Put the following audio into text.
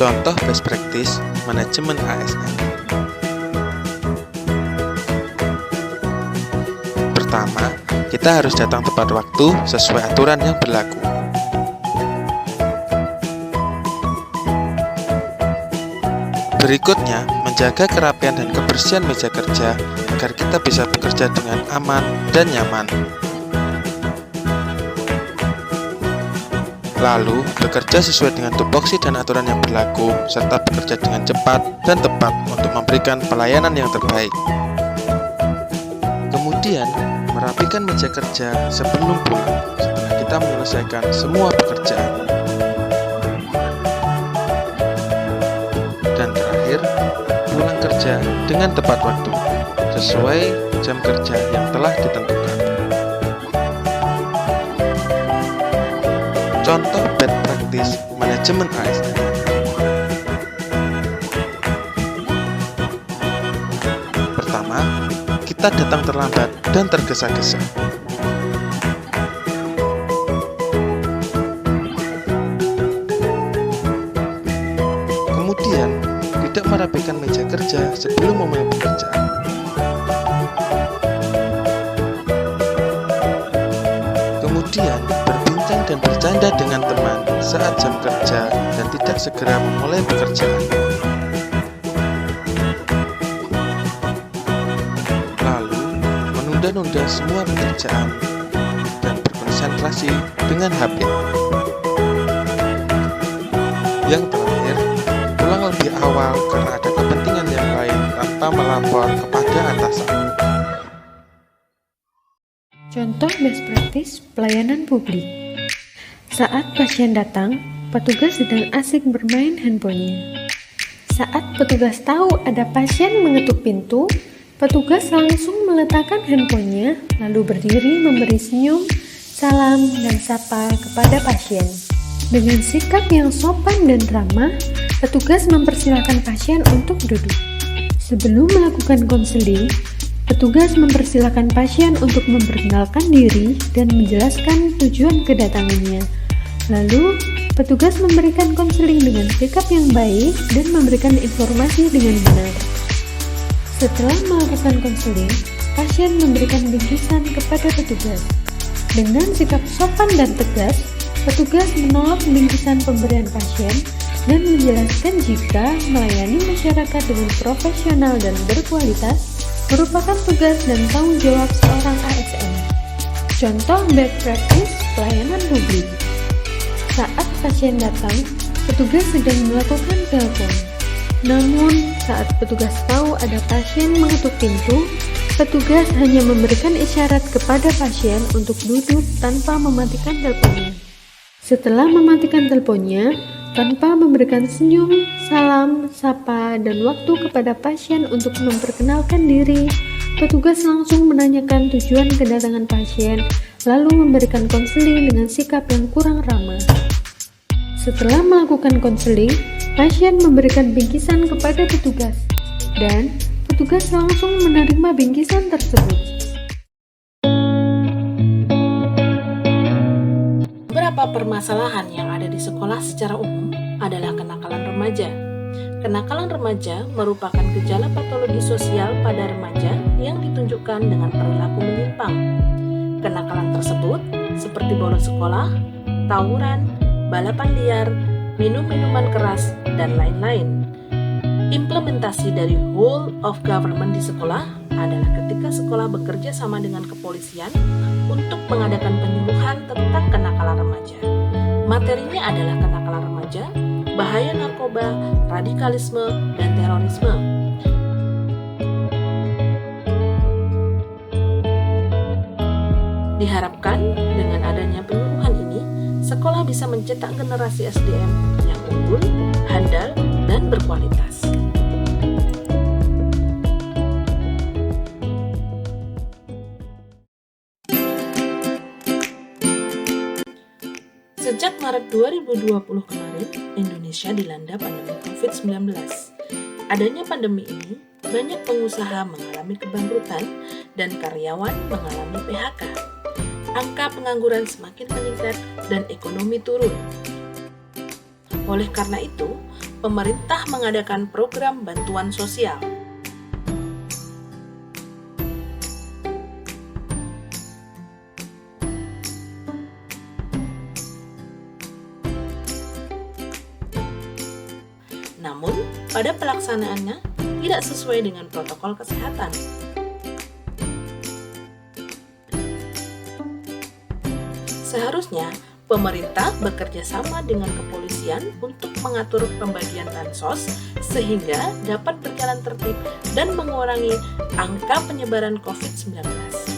Contoh best practice manajemen ASN. Pertama, kita harus datang tepat waktu sesuai aturan yang berlaku. Berikutnya, menjaga kerapian dan kebersihan meja kerja agar kita bisa bekerja dengan aman dan nyaman. Lalu, bekerja sesuai dengan tupoksi dan aturan yang berlaku, serta bekerja dengan cepat dan tepat untuk memberikan pelayanan yang terbaik. Kemudian, merapikan meja kerja sebelum pulang, setelah kita menyelesaikan semua pekerjaan. Dan terakhir, pulang kerja dengan tepat waktu, sesuai jam kerja yang telah ditentukan. Contoh best practice manajemen ASN. Pertama, kita datang terlambat dan tergesa-gesa. Kemudian, tidak merapikan meja kerja sebelum memulai pekerjaan. Kemudian, berbincang dan bercanda dengan teman saat jam kerja dan tidak segera memulai pekerjaan. Lalu, menunda-nunda semua pekerjaan dan berkonsentrasi dengan HP. Yang terakhir, pulang lebih awal karena ada kepentingan yang lain tanpa melapor kepada atasan. Contoh best practice pelayanan publik. Saat pasien datang, petugas sedang asik bermain handphonenya. Saat petugas tahu ada pasien mengetuk pintu, petugas langsung meletakkan handphonenya, lalu berdiri memberi senyum, salam, dan sapa kepada pasien. Dengan sikap yang sopan dan ramah, petugas mempersilahkan pasien untuk duduk. Sebelum melakukan konseling, petugas mempersilahkan pasien untuk memperkenalkan diri dan menjelaskan tujuan kedatangannya. Lalu, petugas memberikan konseling dengan sikap yang baik dan memberikan informasi dengan benar. Setelah melakukan konseling, pasien memberikan bingkisan kepada petugas. Dengan sikap sopan dan tegas, petugas menolak bingkisan pemberian pasien dan menjelaskan jika melayani masyarakat dengan profesional dan berkualitas merupakan tugas dan tanggung jawab seorang ASN. Contoh best practice pelayanan publik. Saat pasien datang, petugas sedang melakukan telepon. Namun, saat petugas tahu ada pasien mengetuk pintu, petugas hanya memberikan isyarat kepada pasien untuk duduk tanpa mematikan teleponnya. Setelah mematikan teleponnya, tanpa memberikan senyum, salam, sapa, dan waktu kepada pasien untuk memperkenalkan diri, petugas langsung menanyakan tujuan kedatangan pasien, lalu memberikan konseling dengan sikap yang kurang ramah. Setelah melakukan konseling, pasien memberikan bingkisan kepada petugas, dan petugas langsung menerima bingkisan tersebut. Beberapa permasalahan yang ada di sekolah secara umum adalah kenakalan remaja. Kenakalan remaja merupakan gejala patologi sosial pada remaja yang ditunjukkan dengan perilaku menyimpang. Kenakalan tersebut seperti bolos sekolah, tawuran, balapan liar, minum minuman keras, dan lain-lain. Implementasi dari whole of government di sekolah adalah ketika sekolah bekerja sama dengan kepolisian untuk mengadakan penyuluhan tentang kenakalan remaja. Materinya adalah kenakalan remaja, bahaya narkoba, radikalisme, dan terorisme. Diharapkan dengan adanya penyuluhan ini, sekolah bisa mencetak generasi SDM yang unggul, handal, dan berkualitas. Sejak Maret 2020 kemarin, Indonesia dilanda pandemi COVID-19. Adanya pandemi ini, banyak pengusaha mengalami kebangkrutan dan karyawan mengalami PHK. Angka pengangguran semakin meningkat dan ekonomi turun. Oleh karena itu, pemerintah mengadakan program bantuan sosial. Namun, pada pelaksanaannya tidak sesuai dengan protokol kesehatan. Seharusnya, pemerintah bekerja sama dengan kepolisian untuk mengatur pembagian bansos sehingga dapat berjalan tertib dan mengurangi angka penyebaran COVID-19.